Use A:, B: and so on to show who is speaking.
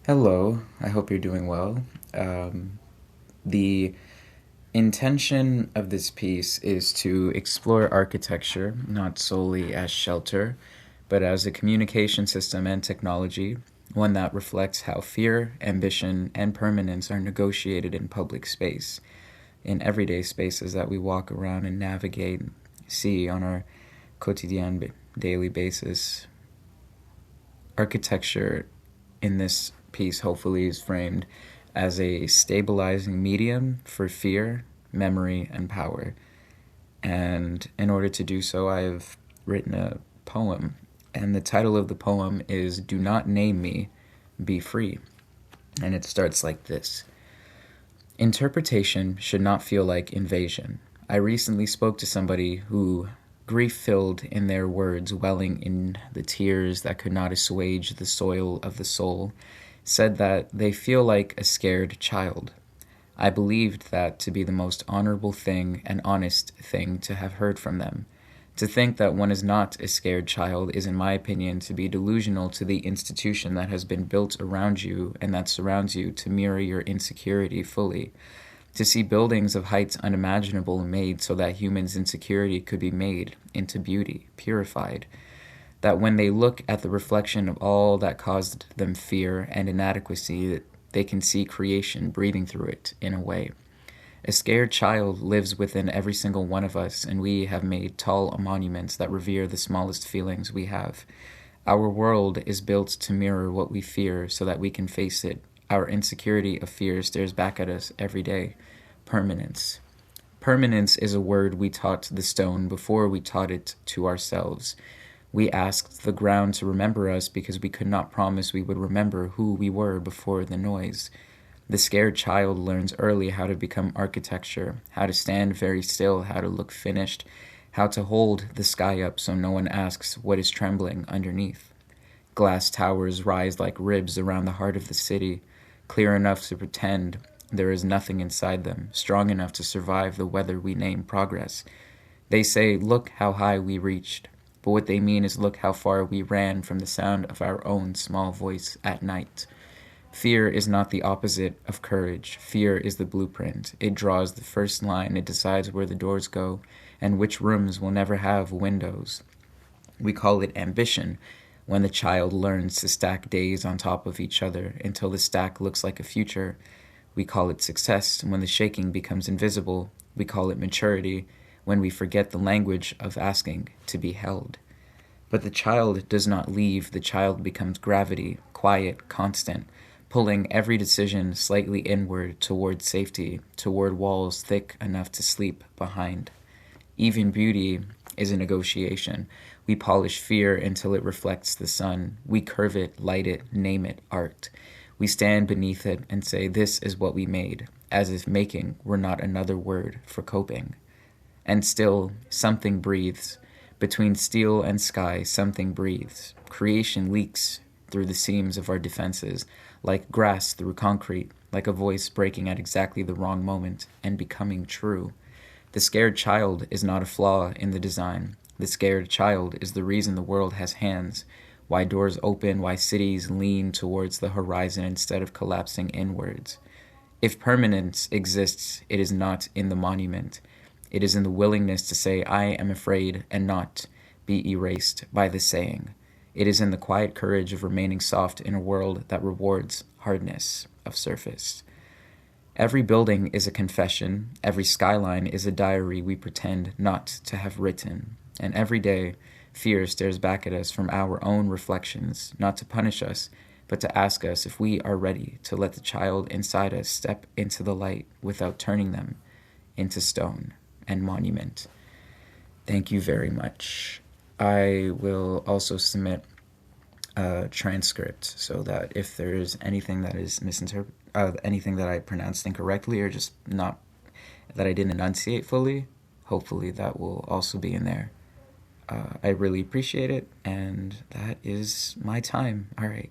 A: Hello, I hope you're doing well. The intention of this piece is to explore architecture not solely as shelter, but as a communication system and technology, one that reflects how fear, ambition, and permanence are negotiated in public space, in everyday spaces that we walk around and navigate, see on our quotidien daily basis. Architecture in this piece hopefully is framed as a stabilizing medium for fear, memory, and power. And in order to do so, I have written a poem. And the title of the poem is Do Not Name Me, Be Free. And it starts like this. Interpretation should not feel like invasion. I recently spoke to somebody who, grief filled in their words, welling in the tears that could not assuage the soil of the soul, said that they feel like a scared child. I believed that to be the most honorable thing and honest thing to have heard from them. To think that one is not a scared child is, in my opinion, to be delusional to the institution that has been built around you and that surrounds you to mirror your insecurity fully. To see buildings of heights unimaginable made so that humans' insecurity could be made into beauty, purified. That when they look at the reflection of all that caused them fear and inadequacy, they can see creation breathing through it in a way. A scared child lives within every single one of us, and we have made tall monuments that revere the smallest feelings we have. Our world is built to mirror what we fear so that we can face it. Our insecurity of fear stares back at us every day. Permanence. Permanence is a word we taught the stone before we taught it to ourselves. We asked the ground to remember us because we could not promise we would remember who we were before the noise. The scared child learns early how to become architecture, how to stand very still, how to look finished, how to hold the sky up so no one asks what is trembling underneath. Glass towers rise like ribs around the heart of the city, clear enough to pretend there is nothing inside them, strong enough to survive the weather we name progress. They say, look how high we reached, but what they mean is look how far we ran from the sound of our own small voice at night. Fear is not the opposite of courage. Fear is the blueprint. It draws the first line. It decides where the doors go and which rooms will never have windows. We call it ambition when the child learns to stack days on top of each other until the stack looks like a future. We call it success when the shaking becomes invisible. We call it maturity when we forget the language of asking to be held. But the child does not leave. The child becomes gravity, quiet, constant, pulling every decision slightly inward toward safety, toward walls thick enough to sleep behind. Even beauty is a negotiation. We polish fear until it reflects the sun. We curve it, light it, name it art. We stand beneath it and say, this is what we made, as if making were not another word for coping. And still, something breathes. Between steel and sky, something breathes. Creation leaks through the seams of our defenses, like grass through concrete, like a voice breaking at exactly the wrong moment and becoming true. The scared child is not a flaw in the design. The scared child is the reason the world has hands, why doors open, why cities lean towards the horizon instead of collapsing inwards. If permanence exists, it is not in the monument. It is in the willingness to say, I am afraid, and not be erased by the saying. It is in the quiet courage of remaining soft in a world that rewards hardness of surface. Every building is a confession. Every skyline is a diary we pretend not to have written. And every day, fear stares back at us from our own reflections, not to punish us, but to ask us if we are ready to let the child inside us step into the light without turning them into stone and monument. Thank you very much. I will also submit a transcript so that if there is anything that is anything that I pronounced incorrectly or just not that I didn't enunciate fully, hopefully that will also be in there. I really appreciate it, and that is my time. All right.